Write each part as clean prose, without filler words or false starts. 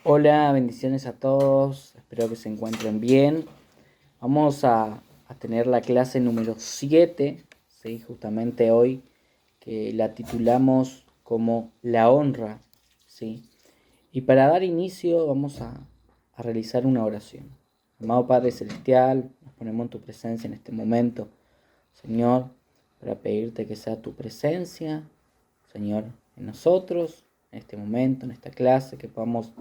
Hola, bendiciones a todos, espero que se encuentren bien. Vamos a tener la clase número 7, ¿sí? Justamente hoy, que la titulamos como La honra, ¿sí? Y para dar inicio vamos a realizar una oración. Amado Padre Celestial, nos ponemos en tu presencia en este momento, Señor, para pedirte que sea tu presencia, Señor, en nosotros, en este momento, en esta clase, que podamos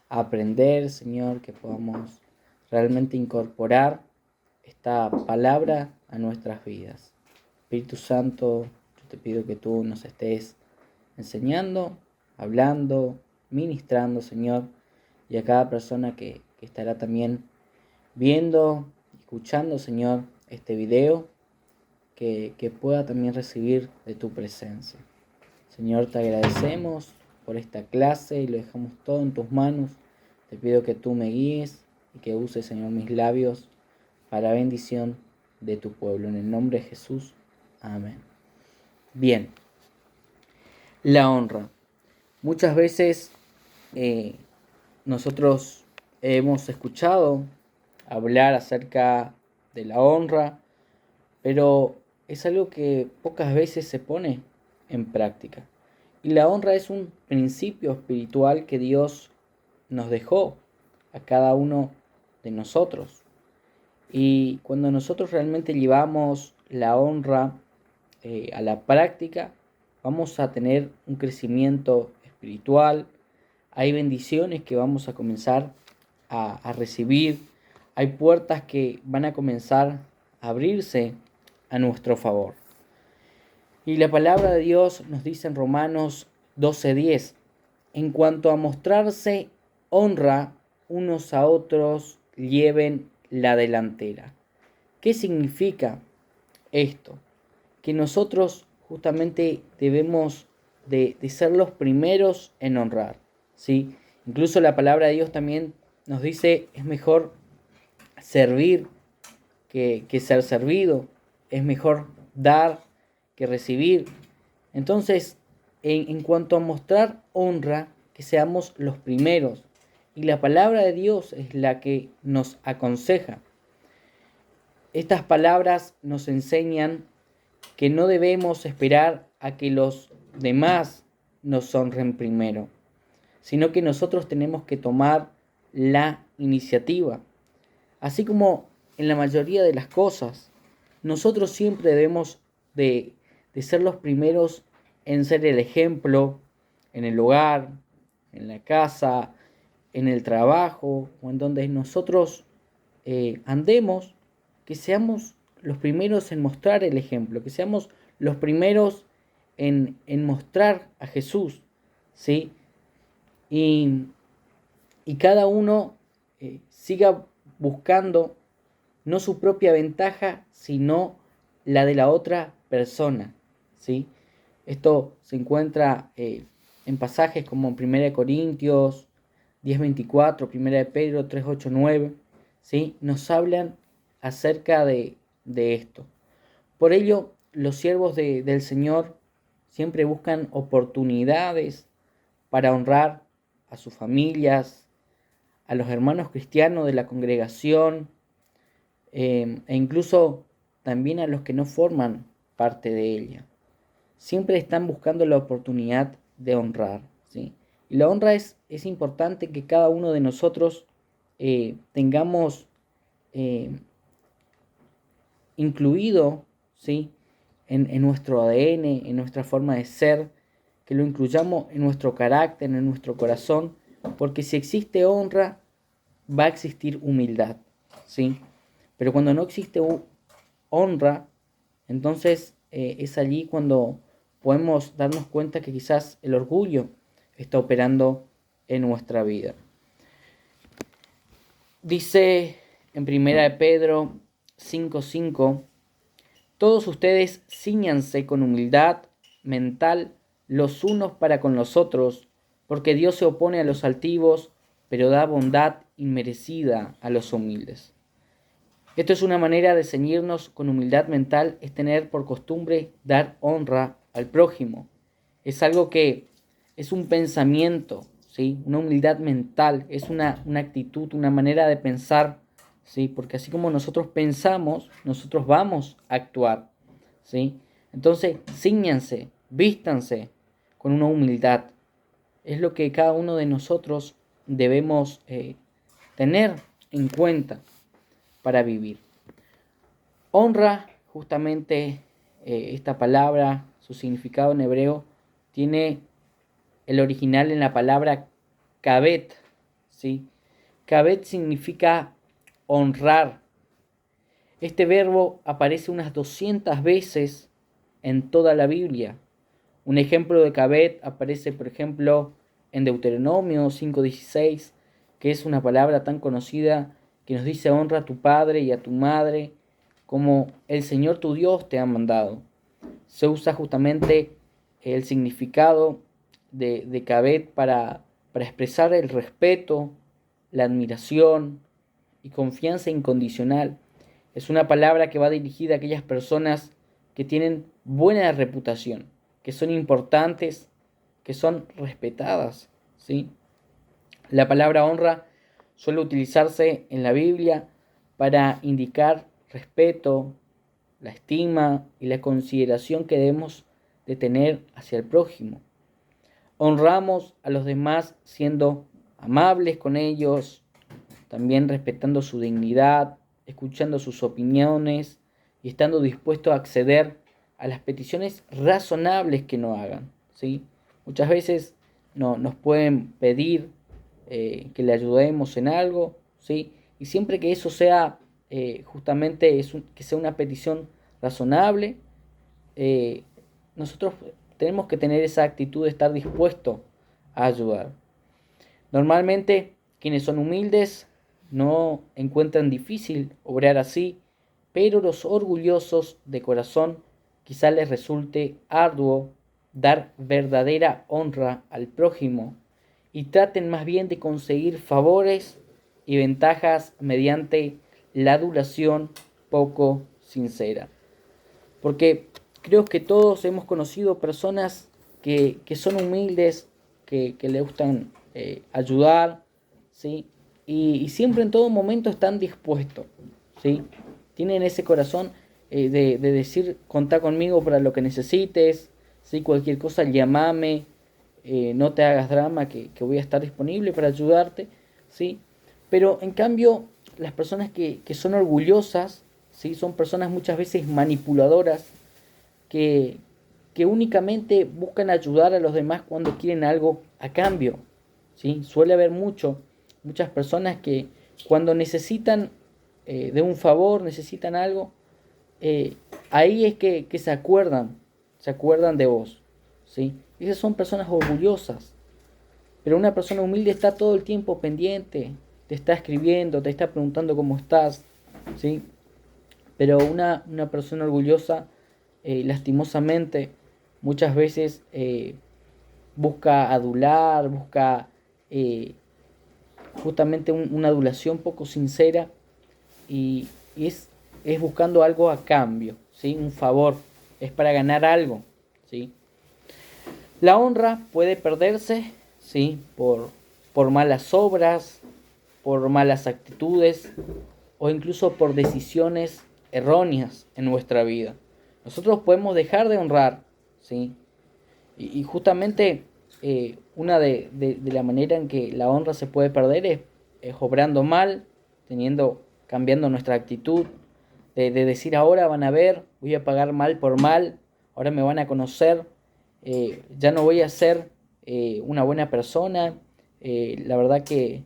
aprender, Señor, que podamos realmente incorporar esta palabra a nuestras vidas. Espíritu Santo, yo te pido que tú nos estés enseñando, hablando, ministrando, Señor, y a cada persona que estará también viendo, escuchando, Señor, este video, que pueda también recibir de tu presencia. Señor, te agradecemos por esta clase y lo dejamos todo en tus manos. Te pido que tú me guíes y que uses, Señor, mis labios para bendición de tu pueblo. En el nombre de Jesús. Amén. Bien, la honra. Muchas veces nosotros hemos escuchado hablar acerca de la honra, pero es algo que pocas veces se pone en práctica. Y la honra es un principio espiritual que Dios nos dejó a cada uno de nosotros. Y cuando nosotros realmente llevamos la honra a la práctica, vamos a tener un crecimiento espiritual. Hay bendiciones que vamos a comenzar a recibir. Hay puertas que van a comenzar a abrirse a nuestro favor. Y la palabra de Dios nos dice en Romanos 12:10, en cuanto a mostrarse honra unos a otros, lleven la delantera. ¿Qué significa esto? Que nosotros justamente debemos de ser los primeros en honrar, ¿sí? Incluso la palabra de Dios también nos dice, es mejor servir que ser servido, es mejor dar que recibir. Entonces, en cuanto a mostrar honra, que seamos los primeros. Y la palabra de Dios es la que nos aconseja. Estas palabras nos enseñan que no debemos esperar a que los demás nos honren primero, sino que nosotros tenemos que tomar la iniciativa. Así como en la mayoría de las cosas, nosotros siempre debemos de ser los primeros en ser el ejemplo en el hogar, en la casa, en el trabajo o en donde nosotros andemos, que seamos los primeros en mostrar el ejemplo, que seamos los primeros en mostrar a Jesús, ¿sí? Y cada uno siga buscando no su propia ventaja, sino la de la otra persona, ¿sí? Esto se encuentra en pasajes como en 1 Corintios 10:24, 1 de Pedro 3:8, 9, ¿sí? Nos hablan acerca de esto. Por ello, los siervos del Señor siempre buscan oportunidades para honrar a sus familias, a los hermanos cristianos de la congregación, e incluso también a los que no forman parte de ella. Siempre están buscando la oportunidad de honrar, ¿sí? Y la honra es importante que cada uno de nosotros tengamos incluido, ¿sí? en nuestro ADN, en nuestra forma de ser, que lo incluyamos en nuestro carácter, en nuestro corazón, porque si existe honra, va a existir humildad, ¿sí? Pero cuando no existe honra, entonces es allí cuando podemos darnos cuenta que quizás el orgullo está operando en nuestra vida. Dice en 1 de Pedro 5:5, todos ustedes cíñanse con humildad mental los unos para con los otros, porque Dios se opone a los altivos, pero da bondad inmerecida a los humildes. Esto es una manera de ceñirnos con humildad mental, es tener por costumbre dar honra al prójimo. Es algo que es un pensamiento, ¿sí? Una humildad mental, es una actitud, una manera de pensar, ¿sí? Porque así como nosotros pensamos, nosotros vamos a actuar, ¿sí? Entonces, cíñanse, vístanse con una humildad. Es lo que cada uno de nosotros debemos tener en cuenta para vivir. Honra, justamente esta palabra, su significado en hebreo, tiene el original en la palabra kabet, ¿sí? Kabet significa honrar. Este verbo aparece unas 200 veces en toda la Biblia. Un ejemplo de kabet aparece, por ejemplo, en Deuteronomio 5:16, que es una palabra tan conocida que nos dice honra a tu padre y a tu madre, como el Señor tu Dios te ha mandado. Se usa justamente el significado de kabet para expresar el respeto, la admiración y confianza incondicional. Es una palabra que va dirigida a aquellas personas que tienen buena reputación, que son importantes, que son respetadas, ¿sí? La palabra honra suele utilizarse en la Biblia para indicar respeto, la estima y la consideración que debemos de tener hacia el prójimo. Honramos a los demás siendo amables con ellos, también respetando su dignidad, escuchando sus opiniones y estando dispuesto a acceder a las peticiones razonables que nos hagan, ¿sí? Muchas veces nos pueden pedir que le ayudemos en algo, ¿sí? Y siempre que eso sea justamente que sea una petición razonable, eh, nosotros tenemos que tener esa actitud de estar dispuesto a ayudar. Normalmente quienes son humildes no encuentran difícil obrar así, pero los orgullosos de corazón quizá les resulte arduo dar verdadera honra al prójimo y traten más bien de conseguir favores y ventajas mediante la adulación poco sincera. Porque creo que todos hemos conocido personas que son humildes, que le gustan ayudar, ¿sí? Y siempre en todo momento están dispuestos, ¿sí? Tienen ese corazón de decir, contá conmigo para lo que necesites, ¿sí? Cualquier cosa, llámame, no te hagas drama, que voy a estar disponible para ayudarte, ¿sí? Pero en cambio, las personas que son orgullosas, ¿sí? Son personas muchas veces manipuladoras, que, que únicamente buscan ayudar a los demás cuando quieren algo a cambio, ¿sí? Suele haber muchas personas que cuando necesitan de un favor, necesitan algo, ahí es que se acuerdan de vos, ¿sí? Esas son personas orgullosas, pero una persona humilde está todo el tiempo pendiente, te está escribiendo, te está preguntando cómo estás, ¿sí? Pero una persona orgullosa, lastimosamente, muchas veces busca adular, busca justamente una adulación poco sincera y es buscando algo a cambio, ¿sí? Un favor, es para ganar algo, ¿sí? La honra puede perderse, ¿sí? Por malas obras, por malas actitudes o incluso por decisiones erróneas en nuestra vida. Nosotros podemos dejar de honrar, ¿sí? Y justamente una de la manera en que la honra se puede perder es obrando mal, cambiando nuestra actitud, de decir ahora van a ver, voy a pagar mal por mal, ahora me van a conocer, ya no voy a ser una buena persona. La verdad que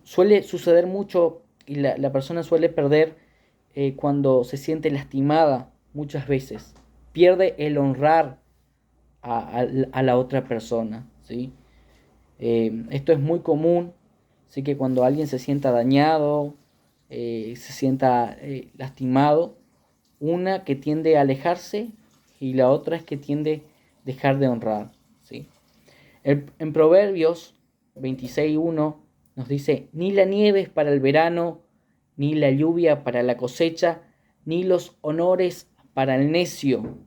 suele suceder mucho y la persona suele perder cuando se siente lastimada muchas veces. Pierde el honrar a la otra persona, ¿sí? Esto es muy común, así que cuando alguien se sienta dañado, se sienta lastimado, una que tiende a alejarse y la otra es que tiende a dejar de honrar, ¿sí? En Proverbios 26:1 nos dice, ni la nieve es para el verano, ni la lluvia para la cosecha, ni los honores para el necio.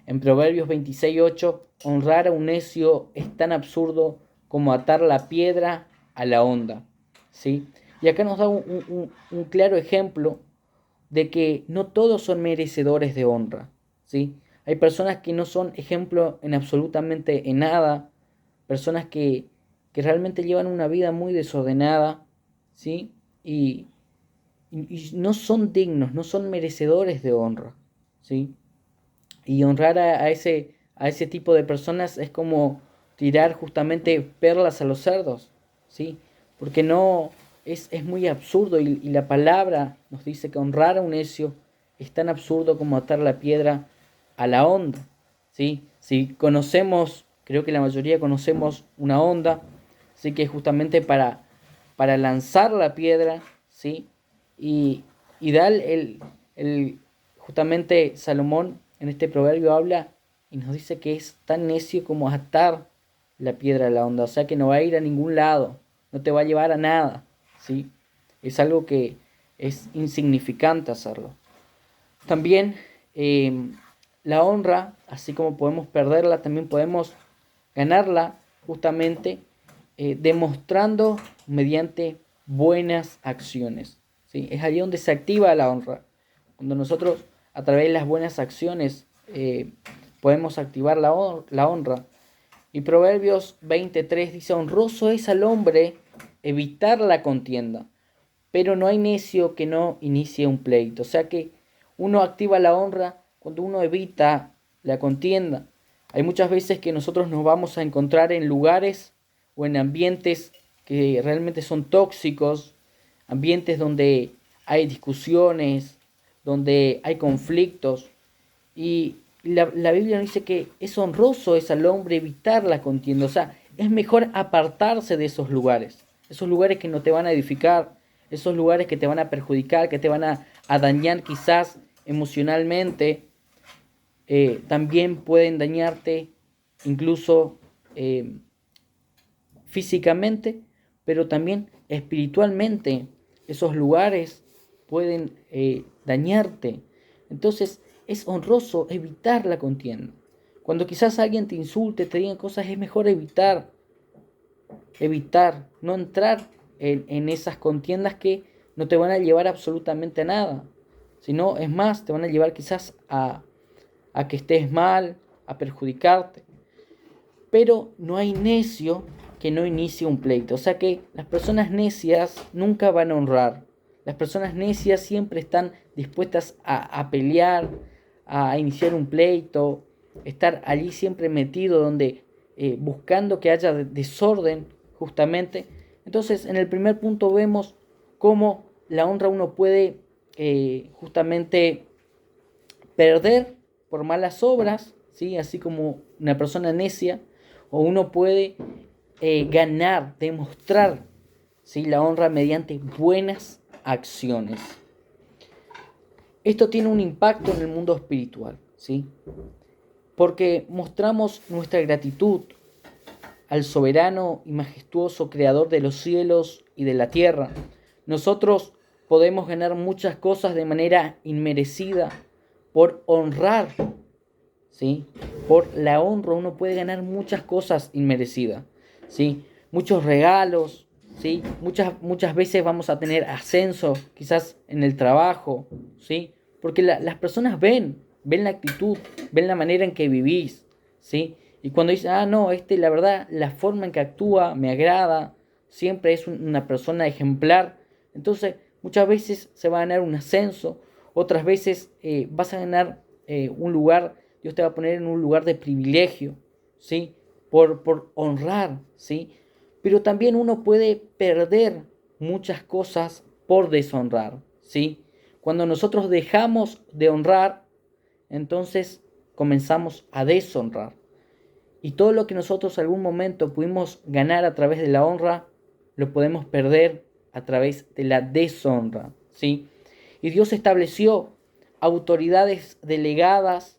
En Proverbios 26:8, honrar a un necio es tan absurdo como atar la piedra a la honda, ¿sí? Y acá nos da un claro ejemplo de que no todos son merecedores de honra, ¿sí? Hay personas que no son ejemplo en absolutamente en nada, personas que realmente llevan una vida muy desordenada, ¿sí? Y no son dignos, no son merecedores de honra, ¿sí? Y honrar a ese tipo de personas es como tirar justamente perlas a los cerdos, ¿sí? Porque no, es muy absurdo y la palabra nos dice que honrar a un necio es tan absurdo como atar la piedra a la honda, ¿sí? Si conocemos, creo que la mayoría conocemos una honda, ¿sí? Que es justamente para lanzar la piedra, ¿sí? Y, y da justamente Salomón en este proverbio habla y nos dice que es tan necio como atar la piedra a la honda, o sea que no va a ir a ningún lado, no te va a llevar a nada, ¿sí? Es algo que es insignificante hacerlo. También la honra, así como podemos perderla, también podemos ganarla justamente demostrando mediante buenas acciones, ¿sí? Es allí donde se activa la honra. Cuando nosotros a través de las buenas acciones podemos activar la honra. Y Proverbios 23 dice, honroso es al hombre evitar la contienda, pero no hay necio que no inicie un pleito. O sea que uno activa la honra cuando uno evita la contienda. Hay muchas veces que nosotros nos vamos a encontrar en lugares o en ambientes que realmente son tóxicos, ambientes donde hay discusiones, donde hay conflictos. Y la Biblia dice que es honroso es al hombre evitar la contienda. O sea, es mejor apartarse de esos lugares que no te van a edificar, esos lugares que te van a perjudicar, que te van a dañar quizás emocionalmente, también pueden dañarte incluso físicamente, pero también espiritualmente. Esos lugares pueden dañarte. Entonces es honroso evitar la contienda. Cuando quizás alguien te insulte, te digan cosas, es mejor evitar, no entrar en esas contiendas que no te van a llevar absolutamente a nada. Sino, es más, te van a llevar quizás a que estés mal, a perjudicarte. Pero no hay necio que no inicie un pleito. O sea que las personas necias nunca van a honrar. Las personas necias siempre están dispuestas a pelear, a iniciar un pleito, estar allí siempre metido donde buscando que haya desorden justamente. Entonces en el primer punto vemos cómo la honra uno puede justamente perder por malas obras, ¿sí? Así como una persona necia, o uno puede ganar, demostrar, ¿sí? La honra mediante buenas acciones. Esto tiene un impacto en el mundo espiritual, ¿sí? Porque mostramos nuestra gratitud al soberano y majestuoso creador de los cielos y de la tierra. Nosotros podemos ganar muchas cosas de manera inmerecida por honrar, ¿sí? Por la honra uno puede ganar muchas cosas inmerecidas, ¿sí? Muchos regalos, ¿sí? Muchas veces vamos a tener ascenso, quizás en el trabajo, ¿sí? Porque las personas ven la actitud, ven la manera en que vivís, ¿sí? Y cuando dicen, no, la verdad, la forma en que actúa me agrada, siempre es una persona ejemplar, entonces muchas veces se va a ganar un ascenso, otras veces vas a ganar un lugar, Dios te va a poner en un lugar de privilegio, ¿sí? Por honrar, ¿sí? Pero también uno puede perder muchas cosas por deshonrar, ¿sí? Cuando nosotros dejamos de honrar, entonces comenzamos a deshonrar. Y todo lo que nosotros algún momento pudimos ganar a través de la honra, lo podemos perder a través de la deshonra, ¿sí? Y Dios estableció autoridades delegadas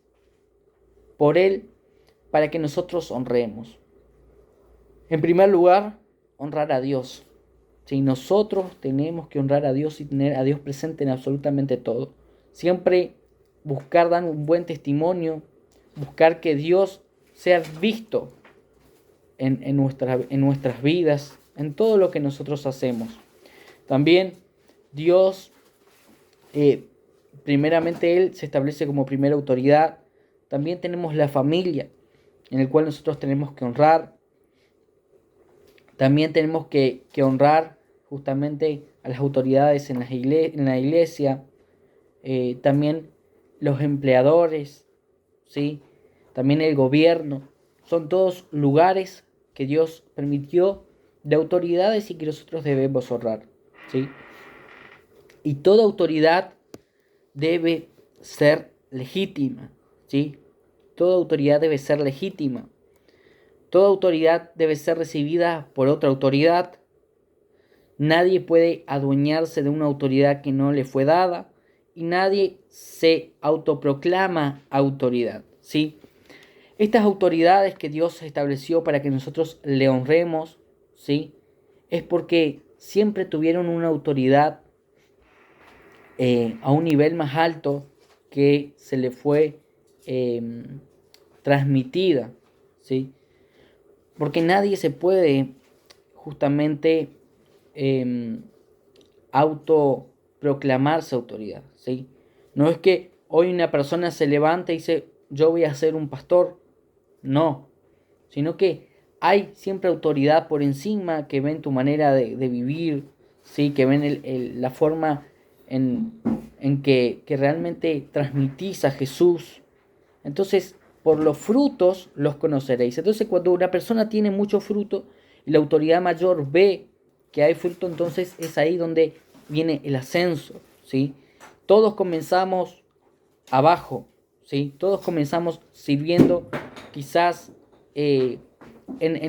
por Él para que nosotros honremos. En primer lugar, honrar a Dios. ¿Sí? Nosotros tenemos que honrar a Dios y tener a Dios presente en absolutamente todo. Siempre buscar dar un buen testimonio, buscar que Dios sea visto en nuestras vidas, en todo lo que nosotros hacemos. También Dios, primeramente Él se establece como primera autoridad. También tenemos la familia, en el cual nosotros tenemos que honrar. También tenemos que honrar justamente a las autoridades en la iglesia. También los empleadores, ¿sí? También el gobierno. Son todos lugares que Dios permitió de autoridades y que nosotros debemos honrar, ¿sí? Y toda autoridad debe ser legítima, ¿sí? Toda autoridad debe ser legítima. Toda autoridad debe ser recibida por otra autoridad. Nadie puede adueñarse de una autoridad que no le fue dada y nadie se autoproclama autoridad, ¿sí? Estas autoridades que Dios estableció para que nosotros le honremos, ¿sí? Es porque siempre tuvieron una autoridad a un nivel más alto que se le fue transmitida, ¿sí? Porque nadie se puede justamente autoproclamarse autoridad, ¿sí? No es que hoy una persona se levanta y dice, yo voy a ser un pastor, no, sino que hay siempre autoridad por encima que ven tu manera de vivir, ¿sí? Que ven la forma en que realmente transmitís a Jesús. Entonces, por los frutos los conoceréis. Entonces, cuando una persona tiene mucho fruto y la autoridad mayor ve que hay fruto, entonces es ahí donde viene el ascenso, ¿sí? Todos comenzamos abajo, ¿sí? Todos comenzamos sirviendo quizás en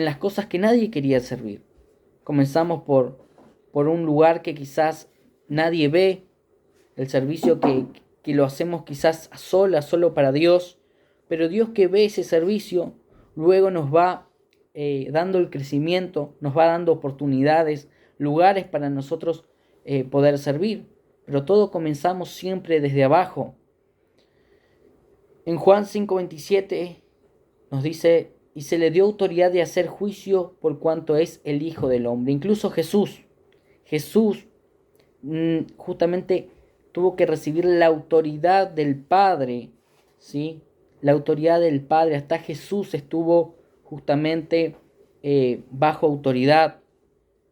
las cosas que nadie quería servir. Comenzamos por un lugar que quizás nadie ve, el servicio que lo hacemos quizás a solas, solo para Dios, pero Dios que ve ese servicio, luego nos va dando el crecimiento, nos va dando oportunidades, lugares para nosotros poder servir. Pero todo comenzamos siempre desde abajo. En Juan 5:27 nos dice, y se le dio autoridad de hacer juicio por cuanto es el Hijo del Hombre. Incluso Jesús justamente tuvo que recibir la autoridad del Padre, ¿sí? La autoridad del Padre. Hasta Jesús estuvo justamente bajo autoridad.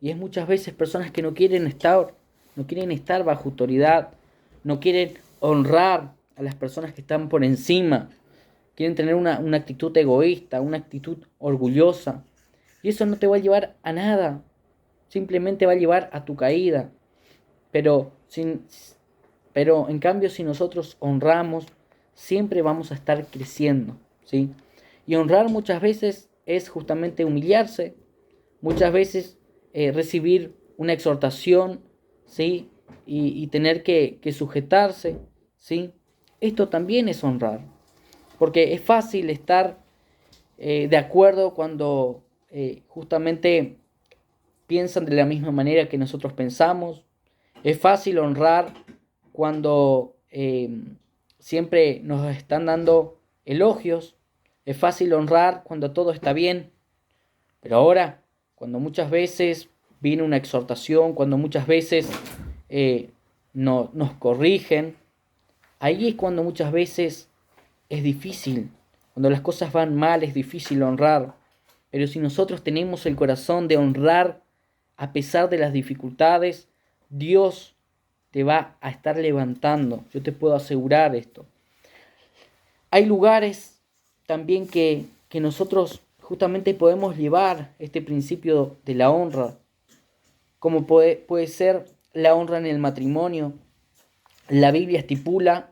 Y es muchas veces personas que no quieren estar bajo autoridad, no quieren honrar a las personas que están por encima, quieren tener una actitud egoísta, una actitud orgullosa. Y eso no te va a llevar a nada, simplemente va a llevar a tu caída. Pero en cambio, si nosotros honramos, siempre vamos a estar creciendo, ¿sí? Y honrar muchas veces es justamente humillarse, muchas veces recibir una exhortación, ¿sí? Y tener que sujetarse, ¿sí? Esto también es honrar, porque es fácil estar de acuerdo cuando justamente piensan de la misma manera que nosotros pensamos. Es fácil honrar cuando siempre nos están dando elogios. Es fácil honrar cuando todo está bien. Pero ahora, cuando muchas veces viene una exhortación, cuando muchas veces nos corrigen, ahí es cuando muchas veces es difícil. Cuando las cosas van mal es difícil honrar. Pero si nosotros tenemos el corazón de honrar a pesar de las dificultades, Dios te va a estar levantando. Yo te puedo asegurar esto. Hay lugares también que nosotros justamente podemos llevar este principio de la honra, como puede ser la honra en el matrimonio. La Biblia estipula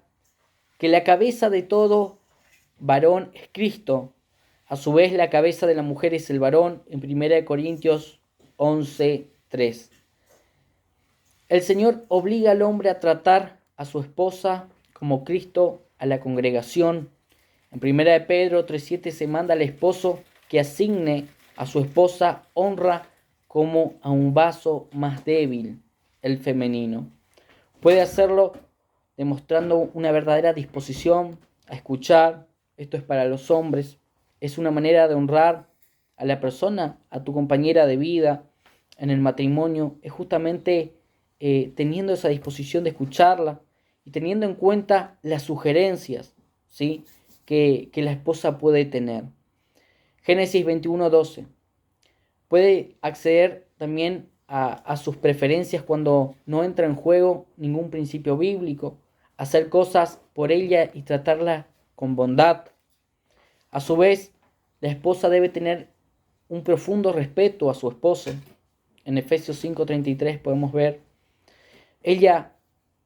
que la cabeza de todo varón es Cristo. A su vez, la cabeza de la mujer es el varón, en 1 Corintios 11:3. El Señor obliga al hombre a tratar a su esposa como Cristo a la congregación. En 1 Pedro 3:7 se manda al esposo que asigne a su esposa honra como a un vaso más débil, el femenino. Puede hacerlo demostrando una verdadera disposición a escuchar. Esto es para los hombres. Es una manera de honrar a la persona, a tu compañera de vida en el matrimonio, es justamente teniendo esa disposición de escucharla y teniendo en cuenta las sugerencias, ¿sí?, que la esposa puede tener. Génesis 21:12. Puede acceder también a sus preferencias cuando no entra en juego ningún principio bíblico, hacer cosas por ella y tratarla con bondad. A su vez, la esposa debe tener un profundo respeto a su esposo. En Efesios 5:33 podemos ver, ella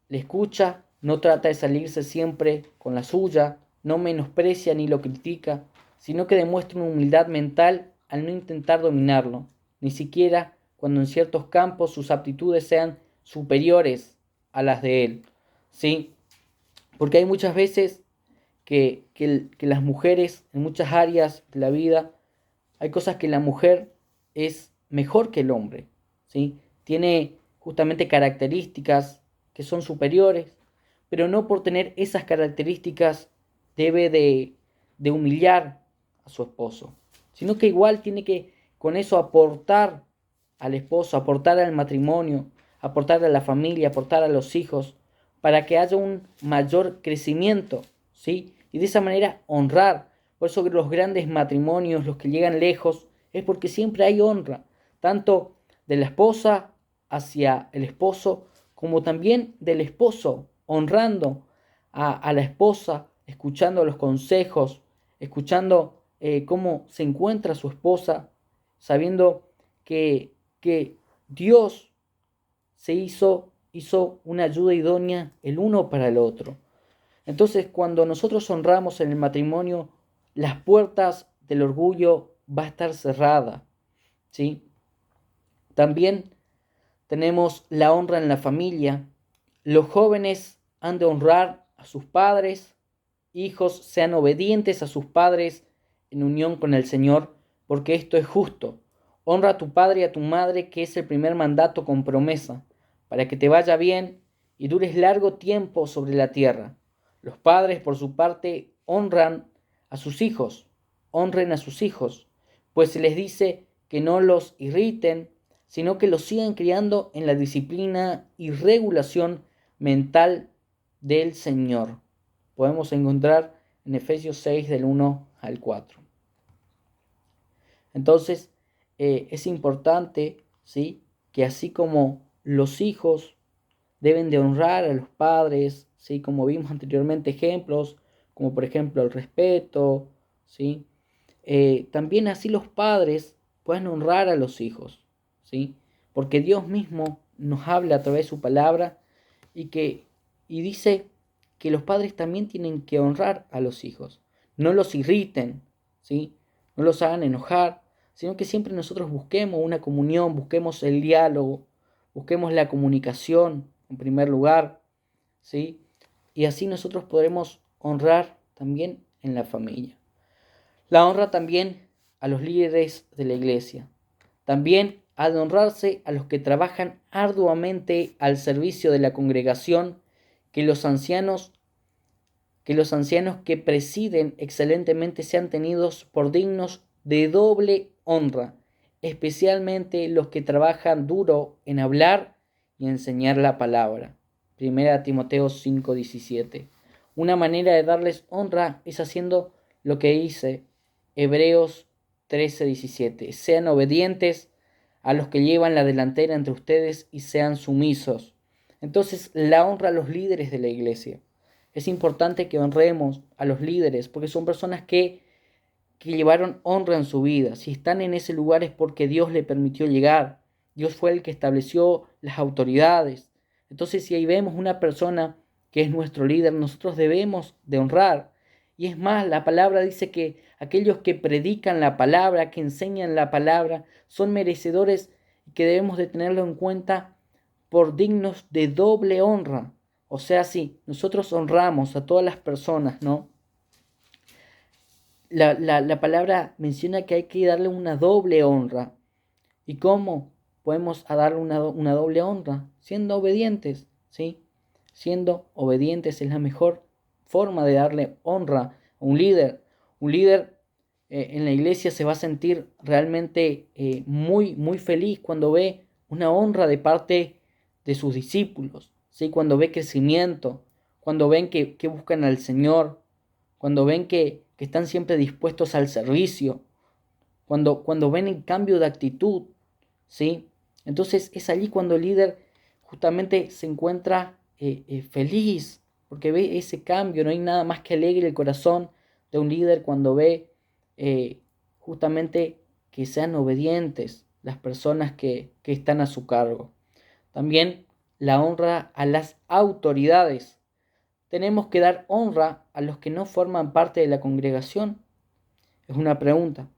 le escucha, no trata de salirse siempre con la suya, no menosprecia ni lo critica, sino que demuestra una humildad mental al no intentar dominarlo, ni siquiera cuando en ciertos campos sus aptitudes sean superiores a las de él. ¿Sí? Porque hay muchas veces que las mujeres, en muchas áreas de la vida, hay cosas que la mujer es mejor que el hombre, ¿sí? Tiene justamente características que son superiores, pero no por tener esas características debe de humillar a su esposo, sino que igual tiene que con eso aportar al esposo, aportar al matrimonio, aportar a la familia, aportar a los hijos, para que haya un mayor crecimiento, ¿sí? Y de esa manera honrar. Por eso los grandes matrimonios, los que llegan lejos, es porque siempre hay honra, tanto de la esposa hacia el esposo, como también del esposo, honrando a la esposa, escuchando los consejos, escuchando cómo se encuentra su esposa, sabiendo que Dios hizo una ayuda idónea el uno para el otro. Entonces, cuando nosotros honramos en el matrimonio, las puertas del orgullo va a estar cerrada, ¿sí? También tenemos la honra en la familia. Los jóvenes han de honrar a sus padres, hijos sean obedientes a sus padres en unión con el Señor, porque esto es justo. Honra a tu padre y a tu madre, que es el primer mandato con promesa, para que te vaya bien y dures largo tiempo sobre la tierra. Los padres, por su parte, honren a sus hijos, pues se les dice que no los irriten, sino que los sigan criando en la disciplina y regulación mental del Señor. Podemos encontrar en Efesios 6 del 1 al 4. Entonces, es importante, ¿sí?, que así como los hijos deben de honrar a los padres, ¿sí?, como vimos anteriormente ejemplos, como por ejemplo el respeto, ¿sí?, también así los padres pueden honrar a los hijos, ¿sí?, porque Dios mismo nos habla a través de su palabra y dice que los padres también tienen que honrar a los hijos. No los irriten, ¿sí?, no los hagan enojar, sino que siempre nosotros busquemos una comunión, busquemos el diálogo, busquemos la comunicación en primer lugar, ¿sí? Y así nosotros podremos honrar también en la familia. La honra también a los líderes de la iglesia. También ha de honrarse a los que trabajan arduamente al servicio de la congregación, que los ancianos que presiden excelentemente sean tenidos por dignos de doble honra, especialmente los que trabajan duro en hablar y enseñar la palabra. 1 Timoteo 5:17. Una manera de darles honra es haciendo lo que dice Hebreos 13:17. Sean obedientes a los que llevan la delantera entre ustedes y sean sumisos. Entonces, la honra a los líderes de la iglesia. Es importante que honremos a los líderes porque son personas que llevaron honra en su vida. Si están en ese lugar es porque Dios le permitió llegar. Dios fue el que estableció las autoridades. Entonces, si ahí vemos una persona que es nuestro líder, nosotros debemos de honrar. Y es más, la palabra dice que aquellos que predican la palabra, que enseñan la palabra, son merecedores y que debemos de tenerlo en cuenta por dignos de doble honra. O sea, si nosotros honramos a todas las personas, ¿no? La palabra menciona que hay que darle una doble honra. ¿Y cómo podemos darle una doble honra? Siendo obedientes, ¿sí? Siendo obedientes es la mejor forma de darle honra a un líder. Un líder en la iglesia se va a sentir realmente muy, muy feliz cuando ve una honra de parte de sus discípulos, ¿sí? Cuando ve crecimiento, cuando ven que buscan al Señor, cuando ven que están siempre dispuestos al servicio, cuando ven el cambio de actitud, ¿sí? Entonces es allí cuando el líder justamente se encuentra feliz, porque ve ese cambio. No hay nada más que alegre el corazón de un líder cuando ve justamente que sean obedientes las personas que están a su cargo. También la honra a las autoridades. ¿Tenemos que dar honra a los que no forman parte de la congregación? Es una pregunta.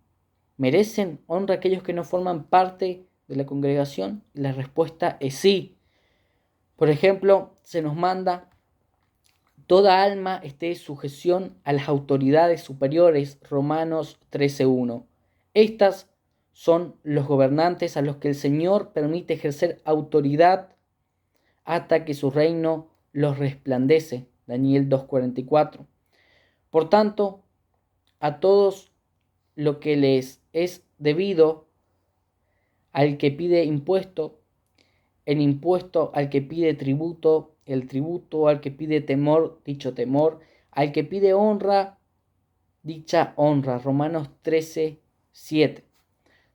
¿Merecen honra aquellos que no forman parte de la congregación? La respuesta es sí. Por ejemplo, se nos manda: toda alma esté en sujeción a las autoridades superiores, Romanos 13:1. Estas son los gobernantes a los que el Señor permite ejercer autoridad hasta que su reino los resplandece, Daniel 2:44. Por tanto, a todos lo que les es debido, al que pide impuesto, el impuesto; al que pide tributo, el tributo; al que pide temor, dicho temor; al que pide honra, dicha honra. Romanos 13:7.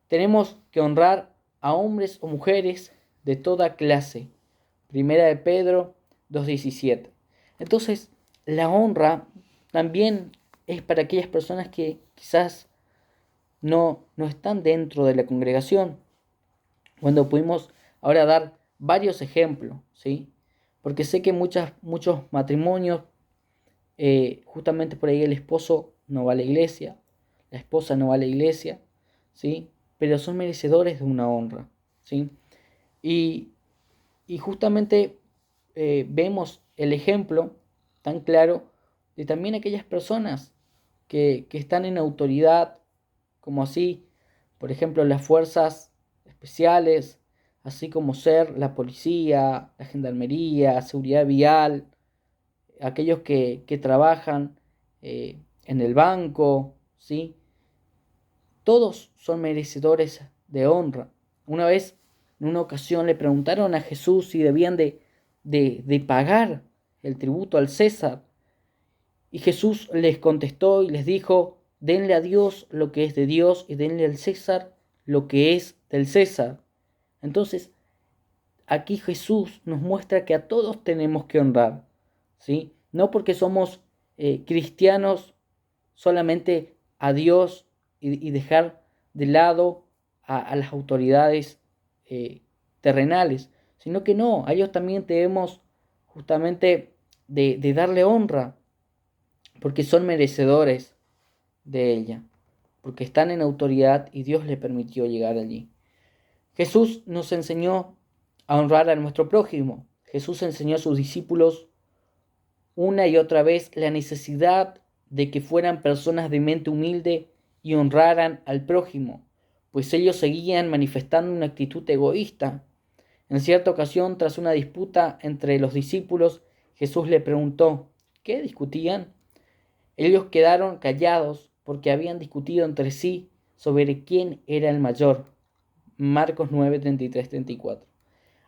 Tenemos que honrar a hombres o mujeres de toda clase. Primera de Pedro 2:17. Entonces, la honra también es para aquellas personas que quizás no están dentro de la congregación. Cuando pudimos ahora dar varios ejemplos, ¿sí? Porque sé que muchos matrimonios, justamente por ahí el esposo no va a la iglesia, la esposa no va a la iglesia, ¿sí? Pero son merecedores de una honra, ¿sí? Y, y justamente vemos el ejemplo tan claro de también aquellas personas que están en autoridad, como así, por ejemplo, las fuerzas especiales, así como ser la policía, la gendarmería, seguridad vial, aquellos que trabajan en el banco, ¿sí? Todos son merecedores de honra. Una vez, en una ocasión, le preguntaron a Jesús si debían de pagar el tributo al César. Y Jesús les contestó y les dijo: denle a Dios lo que es de Dios y denle al César lo que es del César. Entonces, aquí Jesús nos muestra que a todos tenemos que honrar, ¿sí? No porque somos cristianos solamente a Dios y dejar de lado a las autoridades terrenales, sino que no, a ellos también debemos justamente de darle honra, porque son merecedores de ella, porque están en autoridad y Dios les permitió llegar allí. Jesús nos enseñó a honrar a nuestro prójimo. Jesús enseñó a sus discípulos una y otra vez la necesidad de que fueran personas de mente humilde y honraran al prójimo, pues ellos seguían manifestando una actitud egoísta. En cierta ocasión, tras una disputa entre los discípulos, Jesús le preguntó: ¿qué discutían? Ellos quedaron callados porque habían discutido entre sí sobre quién era el mayor. Marcos 9, 33, 34.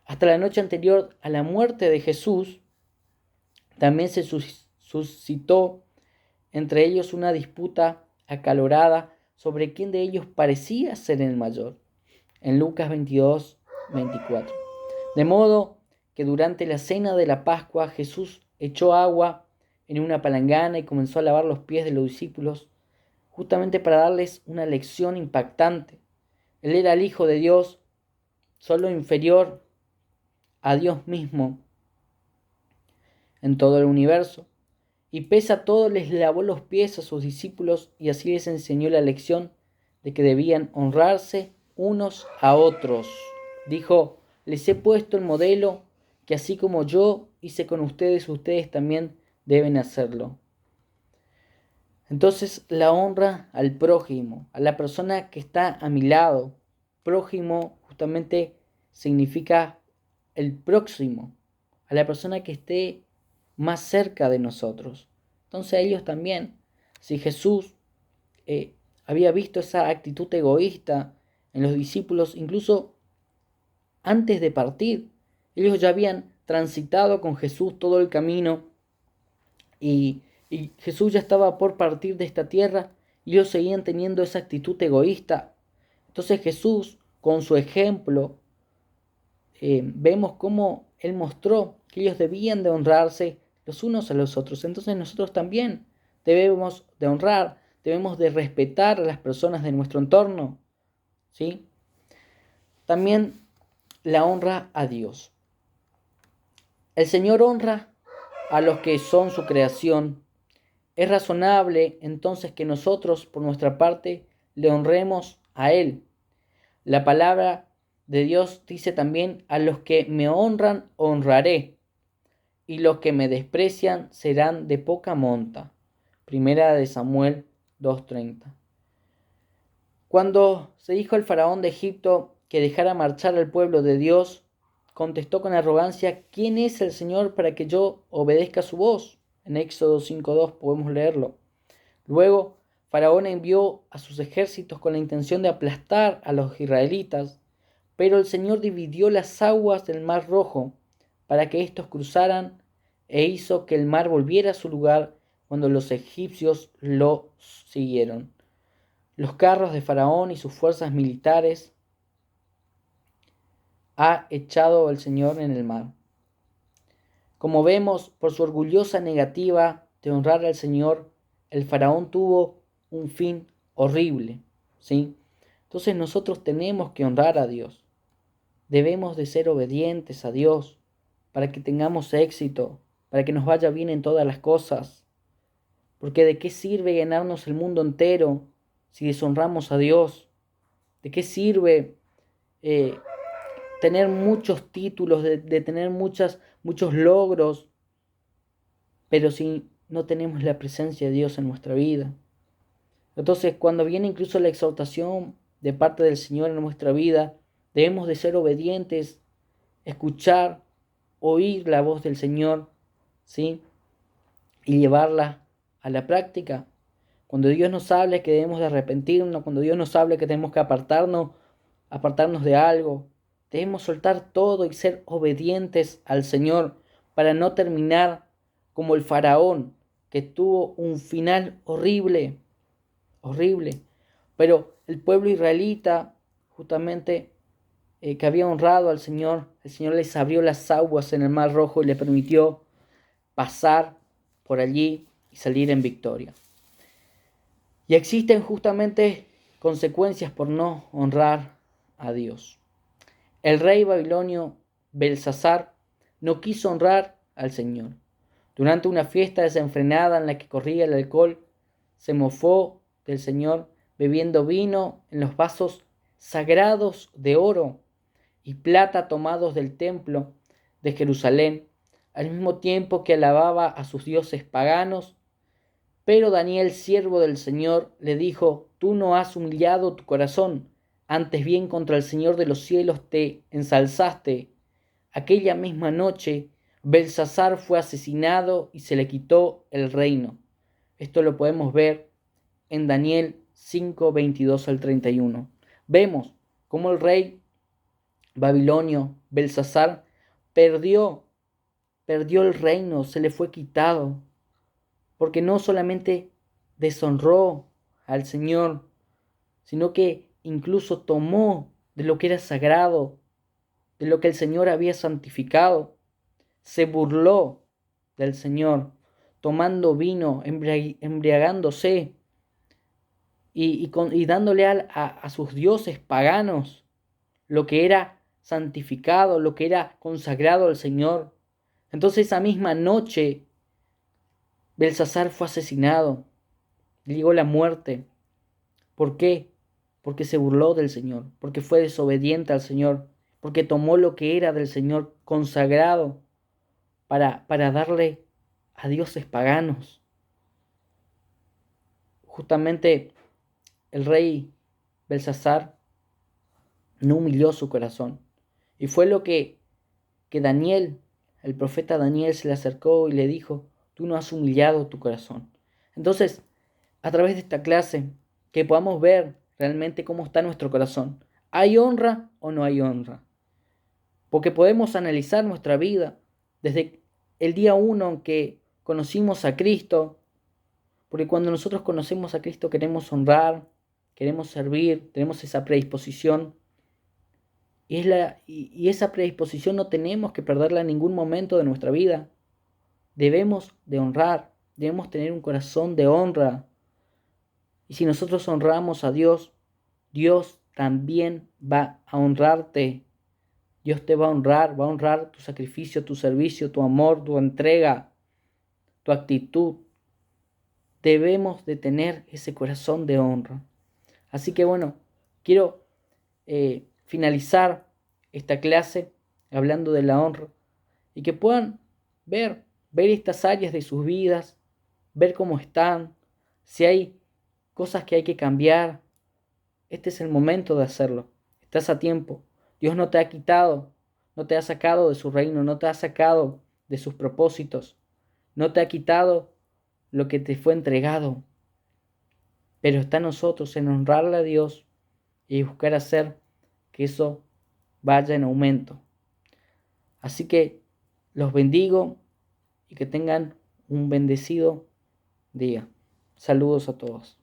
Hasta la noche anterior a la muerte de Jesús, también se suscitó entre ellos una disputa acalorada sobre quién de ellos parecía ser el mayor. En Lucas 22, 24. De modo que durante la cena de la Pascua, Jesús echó agua en una palangana y comenzó a lavar los pies de los discípulos, justamente para darles una lección impactante. Él era el Hijo de Dios, solo inferior a Dios mismo en todo el universo. Y pese a todo, les lavó los pies a sus discípulos y así les enseñó la lección de que debían honrarse unos a otros. Dijo: les he puesto el modelo que así como yo hice con ustedes, ustedes también deben hacerlo. Entonces, la honra al prójimo, a la persona que está a mi lado. Prójimo justamente significa el próximo, a la persona que esté más cerca de nosotros. Entonces a ellos también, si Jesús había visto esa actitud egoísta en los discípulos, incluso antes de partir. Ellos ya habían transitado con Jesús todo el camino y Jesús ya estaba por partir de esta tierra y ellos seguían teniendo esa actitud egoísta. Entonces Jesús, con su ejemplo, vemos cómo Él mostró que ellos debían de honrarse los unos a los otros. Entonces nosotros también debemos de honrar, debemos de respetar a las personas de nuestro entorno, ¿sí? También la honra a Dios. El Señor honra a los que son su creación. Es razonable entonces que nosotros, por nuestra parte, le honremos a Él. La palabra de Dios dice también: a los que me honran, honraré, y los que me desprecian serán de poca monta. Primera de Samuel 2:30. Cuando se dijo al faraón de Egipto que dejara marchar al pueblo de Dios, contestó con arrogancia: ¿quién es el Señor para que yo obedezca su voz? En Éxodo 5:2 podemos leerlo. Luego, Faraón envió a sus ejércitos con la intención de aplastar a los israelitas, pero el Señor dividió las aguas del Mar Rojo para que éstos cruzaran e hizo que el mar volviera a su lugar cuando los egipcios lo siguieron. Los carros de Faraón y sus fuerzas militares ha echado el Señor en el mar. Como vemos, por su orgullosa negativa de honrar al Señor, el faraón tuvo un fin horrible, ¿sí? Entonces nosotros tenemos que honrar a Dios. Debemos de ser obedientes a Dios para que tengamos éxito, para que nos vaya bien en todas las cosas. Porque ¿de qué sirve ganarnos el mundo entero si deshonramos a Dios? ¿De qué sirve tener muchos títulos, de tener muchos logros, pero si no tenemos la presencia de Dios en nuestra vida? Entonces, cuando viene incluso la exhortación de parte del Señor en nuestra vida, debemos de ser obedientes, escuchar, oír la voz del Señor, ¿sí? Y llevarla a la práctica. Cuando Dios nos habla que debemos de arrepentirnos, cuando Dios nos habla que tenemos que apartarnos de algo, debemos soltar todo y ser obedientes al Señor para no terminar como el faraón, que tuvo un final horrible. Pero el pueblo israelita, justamente que había honrado al Señor, el Señor les abrió las aguas en el Mar Rojo y le permitió pasar por allí y salir en victoria. Y existen justamente consecuencias por no honrar a Dios. El rey babilonio Belsasar no quiso honrar al Señor. Durante una fiesta desenfrenada en la que corría el alcohol, se mofó del Señor bebiendo vino en los vasos sagrados de oro y plata tomados del templo de Jerusalén, al mismo tiempo que alababa a sus dioses paganos. Pero Daniel, siervo del Señor, le dijo: tú no has humillado tu corazón, antes bien contra el Señor de los cielos te ensalzaste. Aquella misma noche, Belsasar fue asesinado y se le quitó el reino. Esto lo podemos ver en Daniel 5, 22 al 31. Vemos cómo el rey babilonio Belsasar perdió el reino, se le fue quitado, porque no solamente deshonró al Señor, sino que incluso tomó de lo que era sagrado, de lo que el Señor había santificado. Se burló del Señor, tomando vino, embriagándose y dándole a sus dioses paganos lo que era santificado, lo que era consagrado al Señor. Entonces esa misma noche Belsasar fue asesinado, le llegó la muerte. ¿Por qué? Porque se burló del Señor, porque fue desobediente al Señor, porque tomó lo que era del Señor consagrado para darle a dioses paganos. Justamente el rey Belsasar no humilló su corazón. Y fue lo que Daniel, el profeta Daniel, se le acercó y le dijo: tú no has humillado tu corazón. Entonces, a través de esta clase, que podamos ver realmente cómo está nuestro corazón. ¿Hay honra o no hay honra? Porque podemos analizar nuestra vida desde el día uno en que conocimos a Cristo, porque cuando nosotros conocemos a Cristo queremos honrar, queremos servir, tenemos esa predisposición. Y esa predisposición no tenemos que perderla en ningún momento de nuestra vida. Debemos de honrar, debemos tener un corazón de honra. Y si nosotros honramos a Dios, Dios también va a honrarte. Dios te va a honrar tu sacrificio, tu servicio, tu amor, tu entrega, tu actitud. Debemos de tener ese corazón de honra. Así que bueno, quiero finalizar esta clase hablando de la honra y que puedan ver estas áreas de sus vidas, ver cómo están, si hay cosas que hay que cambiar. Este es el momento de hacerlo. Estás a tiempo. Dios no te ha quitado, no te ha sacado de su reino, no te ha sacado de sus propósitos, no te ha quitado lo que te fue entregado. Pero está en nosotros en honrarle a Dios y buscar hacer que eso vaya en aumento. Así que los bendigo y que tengan un bendecido día. Saludos a todos.